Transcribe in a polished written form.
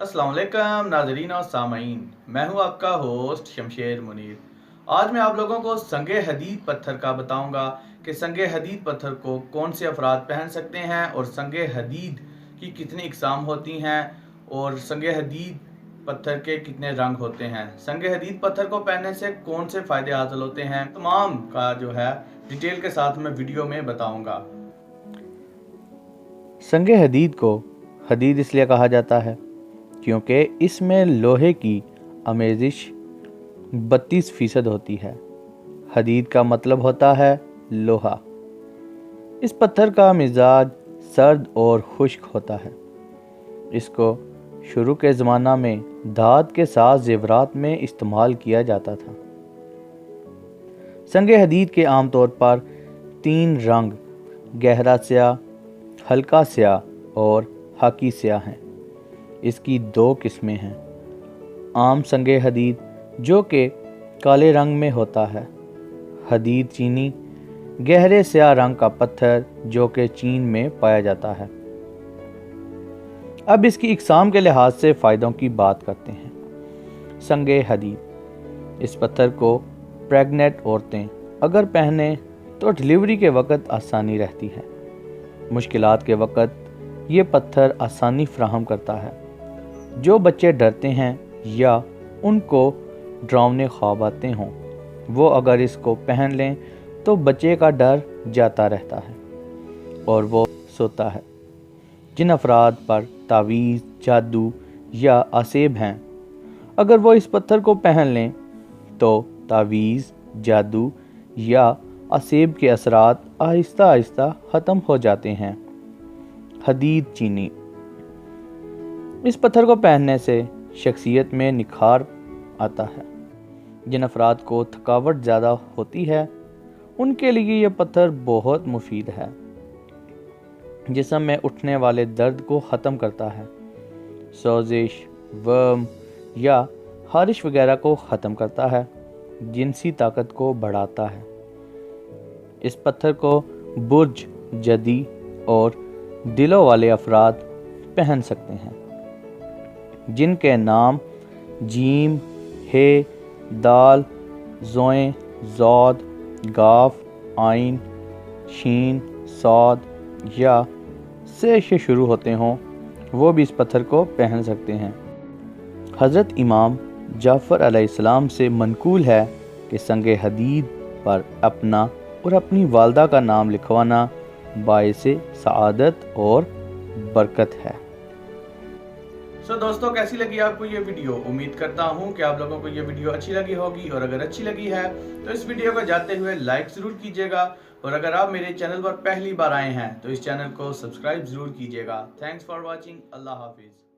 अस्सलाम वालेकुम नाज़रीन और सामाईन, मैं हूं आपका होस्ट शमशेर मुनीर। आज मैं आप लोगों को संगे हदीद पत्थर का बताऊंगा कि संगे हदीद पत्थर को कौन से अफराद पहन सकते हैं और संगे हदीद की कितनी इकसाम होती हैं और संगे हदीद पत्थर के कितने रंग होते हैं। संगे हदीद पत्थर को पहनने से कौन से फ़ायदे हासिल होते हैं, तमाम का जो है डिटेल के साथ मैं वीडियो में बताऊँगा। संगे हदीद को हदीद इसलिए कहा जाता है क्योंकि इसमें लोहे की आमेजिश 32% होती है। हदीद का मतलब होता है लोहा। इस पत्थर का मिजाज सर्द और खुश्क होता है। इसको शुरू के ज़माना में धात के साथ ज़ेवरात में इस्तेमाल किया जाता था। संगे हदीद के आम तौर पर 3 रंग गहरा स्याह, हल्का स्याह और खाकी स्याह हैं। इसकी 2 किस्में हैं। आम संगे हदीद जो कि काले रंग में होता है। हदीद चीनी गहरे स्याह रंग का पत्थर जो कि चीन में पाया जाता है। अब इसकी इकसाम के लिहाज से फ़ायदों की बात करते हैं। संगे हदीद, इस पत्थर को प्रेग्नेंट औरतें अगर पहने तो डिलीवरी के वक़्त आसानी रहती है। मुश्किलात के वक़्त ये पत्थर आसानी फराहम करता है। जो बच्चे डरते हैं या उनको डरावने ख्वाब आते हों, वो अगर इसको पहन लें तो बच्चे का डर जाता रहता है और वो सोता है। जिन अफराद पर तावीज़, जादू या आसेब हैं, अगर वो इस पत्थर को पहन लें तो तावीज़, जादू या आसेब के असरात आहिस्ता आहिस्ता ख़त्म हो जाते हैं। हदीद चीनी, इस पत्थर को पहनने से शख्सियत में निखार आता है। जिन अफराद को थकावट ज़्यादा होती है उनके लिए यह पत्थर बहुत मुफीद है। जिस्म में उठने वाले दर्द को ख़त्म करता है। सोजिश, वर्म या खारिश वगैरह को ख़त्म करता है। जिनसी ताकत को बढ़ाता है। इस पत्थर को बुर्ज, जदी और दिलों वाले अफराद पहन सकते हैं जिनके नाम जीम, हे, दाल, ज़ोए, ज़ौद, गाफ, आइन, शीन, सौद या से शुरू होते हों, वो भी इस पत्थर को पहन सकते हैं। हज़रत इमाम जाफ़र अलैहिस्सलाम से मनकूल है कि संगे हदीद पर अपना और अपनी वालदा का नाम लिखवाना बाइसे सआदत और बरकत है। दोस्तों, कैसी लगी आपको ये वीडियो? उम्मीद करता हूँ कि आप लोगों को ये वीडियो अच्छी लगी होगी, और अगर अच्छी लगी है तो इस वीडियो को जाते हुए लाइक ज़रूर कीजिएगा, और अगर आप मेरे चैनल पर पहली बार आए हैं तो इस चैनल को सब्सक्राइब ज़रूर कीजिएगा। Thanks for watching. अल्लाह हाफिज़।